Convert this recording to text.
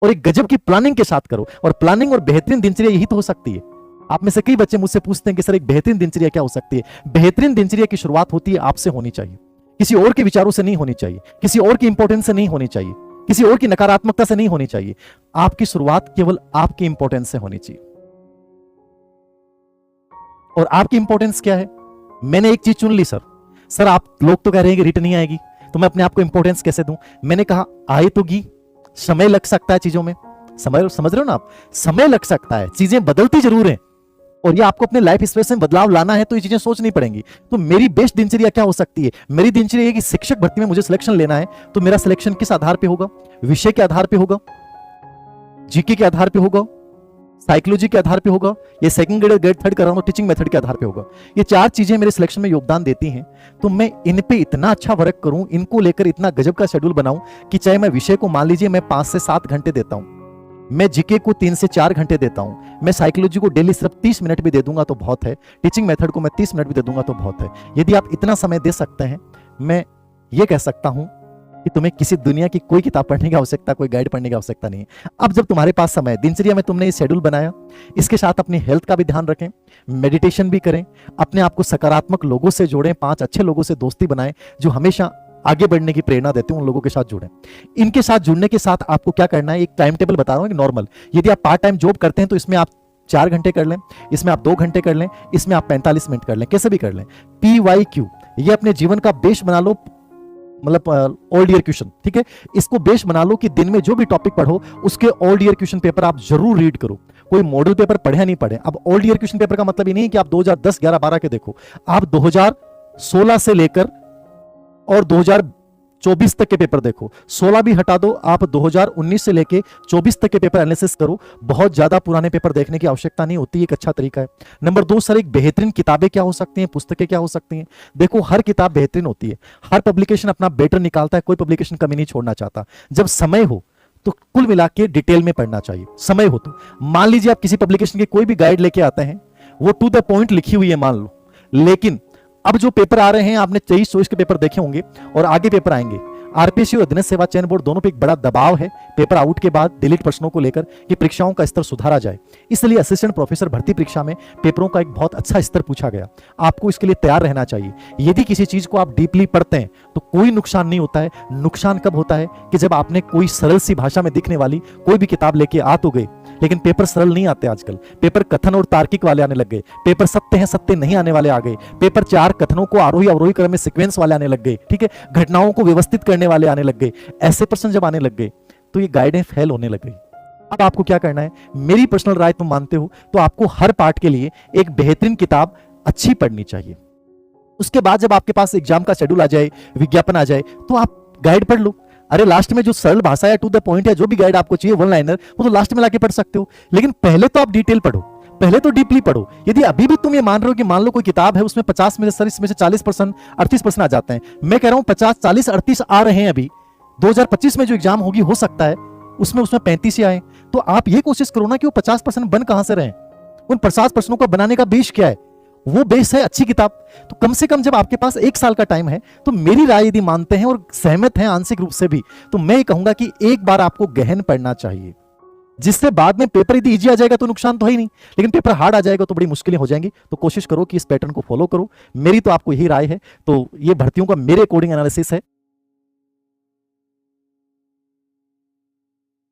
और एक गजब की प्लानिंग के साथ करो। और प्लानिंग और बेहतरीन दिनचर्या यही तो हो सकती है। आप में से कई बच्चे मुझसे पूछते हैं कि सर एक बेहतरीन दिनचर्या क्या हो सकती है। बेहतरीन दिनचर्या की शुरुआत होती है आपसे होनी चाहिए, किसी और के विचारों से नहीं होनी चाहिए, किसी और की इंपॉर्टेंस से नहीं होनी चाहिए, किसी और की नकारात्मकता से नहीं होनी चाहिए। आपकी शुरुआत केवल आपकी इंपॉर्टेंस से होनी चाहिए। और आपकी इंपॉर्टेंस क्या है? मैंने एक चीज चुन ली सर आप लोग तो कह रहे हैं कि रिट नहीं आएगी, तो मैं अपने आप को इंपॉर्टेंस कैसे दूं? मैंने कहा आए तो गी, समय लग सकता है चीजों में, समझ रहे हो ना आप? समय लग सकता है, चीजें बदलती जरूर हैं, और ये आपको अपने लाइफ स्पेस में बदलाव लाना है तो ये चीजें सोचनी पड़ेंगी। तो मेरी बेस्ट दिनचर्या क्या हो सकती है? मेरी दिनचर्या है कि शिक्षक भर्ती में मुझे सिलेक्शन लेना है, तो मेरा सिलेक्शन किस आधार पे होगा? विषय के आधार पे होगा, जीके के आधार पे होगा, साइकोलॉजी के आधार पे होगा, ये सेकंड ग्रेड थर्ड कर रहा हूं टीचिंग मेथड के आधार पे होगा। ये चार चीजें मेरे सिलेक्शन में योगदान देती हैं। तो मैं इन पे इतना अच्छा वर्क करूं, इनको लेकर इतना गजब का शेड्यूल बनाऊं कि चाहे मैं विषय को मान लीजिए मैं 5 से 7 घंटे देता हूं, मैं जीके को 3 से 4 घंटे देता हूं, मैं साइकोलॉजी को डेली सिर्फ 30 मिनट भी दे दूंगा तो बहुत है, टीचिंग मेथड को मैं 30 मिनट भी दे दूंगा तो बहुत है। यदि आप इतना समय दे सकते हैं, मैं ये कह सकता हूं कि तुम्हें किसी दुनिया की कोई किताब पढ़ने की आवश्यकता, कोई गाइड पढ़ने की आवश्यकता नहीं है। अब जब तुम्हारे पास समय, दिनचर्या में तुमने ये शेड्यूल बनाया, इसके साथ अपनी हेल्थ का भी ध्यान रखें, मेडिटेशन भी करें, अपने आप को सकारात्मक लोगों से जोड़ें, 5 अच्छे लोगों से दोस्ती बनाएं जो हमेशा आगे बढ़ने की प्रेरणा देते हैं, उन लोगों के साथ जुड़ें। इनके साथ जुड़ने के साथ आपको क्या करना है, एक टाइम टेबल बता रहा हूं, नॉर्मल। यदि आप पार्ट टाइम जॉब करते हैं तो इसमें आप 4 घंटे कर लें, इसमें आप 2 घंटे कर लें, इसमें आप 45 मिनट कर लें, कैसे भी कर लें। PYQ ये अपने जीवन का बेस बना लो, मतलब ऑल ईयर क्वेश्चन, ठीक है। इसको बेस बना लो कि दिन में जो भी टॉपिक पढ़ो उसके ऑल ईयर क्वेश्चन पेपर आप जरूर रीड करो। कोई मॉडल पेपर पढ़े या नहीं पढ़े। अब ऑल ईयर क्वेश्चन पेपर का मतलब ये नहीं कि आप 2010, 11, 12 के देखो, आप 2016 से लेकर और 2024 तक के पेपर देखो। 16 भी हटा दो, आप 2019 से लेके 24 तक के पेपर एनालिसिस करो। बहुत ज्यादा पुराने पेपर देखने की आवश्यकता नहीं होती, एक अच्छा तरीका है। नंबर 2 सर, एक बेहतरीन किताबें क्या हो सकती हैं, पुस्तकें क्या हो सकती हैं? देखो हर किताब बेहतरीन होती है, हर पब्लिकेशन अपना बेटर निकालता है, कोई पब्लिकेशन कमी नहीं छोड़ना चाहता। जब समय हो तो कुल मिला के डिटेल में पढ़ना चाहिए, समय हो तो। मान लीजिए आप किसी पब्लिकेशन की कोई भी गाइड लेके आते हैं, वो टू द पॉइंट लिखी हुई है मान लो, लेकिन अब जो पेपर आ रहे हैं, आपने 23-24 के पेपर देखे होंगे और आगे पेपर आएंगे, आरपीएससी और अधीनस्थ सेवा चयन बोर्ड दोनों पे एक बड़ा दबाव है पेपर आउट के बाद डिलीट प्रश्नों को लेकर कि परीक्षाओं का स्तर सुधारा जाए। इसलिए असिस्टेंट प्रोफेसर भर्ती परीक्षा में पेपरों का एक बहुत अच्छा स्तर पूछा गया। आपको इसके लिए तैयार रहना चाहिए। यदि किसी चीज को आप डीपली पढ़ते हैं तो कोई नुकसान नहीं होता है। नुकसान कब होता है कि जब आपने कोई सरल सी भाषा में दिखने वाली कोई भी किताब लेके आ तो गए, लेकिन पेपर सरल नहीं आते आजकल। पेपर कथन और तार्किक वाले आने लग गए, पेपर सत्य है सत्य नहीं आने वाले आ गए, पेपर 4 कथनों को आरोही अवरोही क्रम में सीक्वेंस वाले आने लग गए, ठीक है, घटनाओं को व्यवस्थित करने वाले आने लग गए। ऐसे प्रश्न जब आने लग गए तो ये गाइडें फेल होने लग गई। अब आपको क्या करना है, मेरी पर्सनल राय तुम मानते हो तो आपको हर पार्ट के लिए एक बेहतरीन किताब अच्छी पढ़नी चाहिए। उसके बाद जब आपके पास एग्जाम का शेड्यूल आ जाए, विज्ञापन आ जाए, तो आप गाइड पढ़ लो। अरे लास्ट में जो सरल भाषा है, टू द पॉइंट है, जो भी गाइड आपको चाहिए, वन लाइनर, वो तो लास्ट में लाके पढ़ सकते हो। लेकिन पहले तो आप डिटेल पढ़ो, पहले तो डीपली पढ़ो। यदि अभी भी तुम ये मान रहे हो कि मान लो कोई किताब है उसमें 50 में से सर इसमें से 40%, 38% आ जाते हैं, मैं कह रहा हूं 50, 40, 38 आ रहे हैं अभी, 2025 में जो एग्जाम होगी हो सकता है उसमें 35 ही आए। तो आप ये कोशिश करो ना कि वो 50% बन कहां से रहे, उन 50% को बनाने का बेस क्या है? वो बेस है अच्छी किताब। तो कम से कम जब आपके पास 1 साल का टाइम है, तो मेरी राय यदि मानते हैं और सहमत हैं आंशिक रूप से भी, तो मैं ये कहूंगा कि एक बार आपको गहन पढ़ना चाहिए, जिससे बाद में पेपर यदि इजी आ जाएगा तो नुकसान तो है ही नहीं, लेकिन पेपर हार्ड आ जाएगा तो बड़ी मुश्किलें हो जाएंगी। तो कोशिश करो कि इस पैटर्न को फॉलो करो। मेरी तो आपको यही राय है। तो ये भर्तियों का मेरे अकॉर्डिंग एनालिसिस है।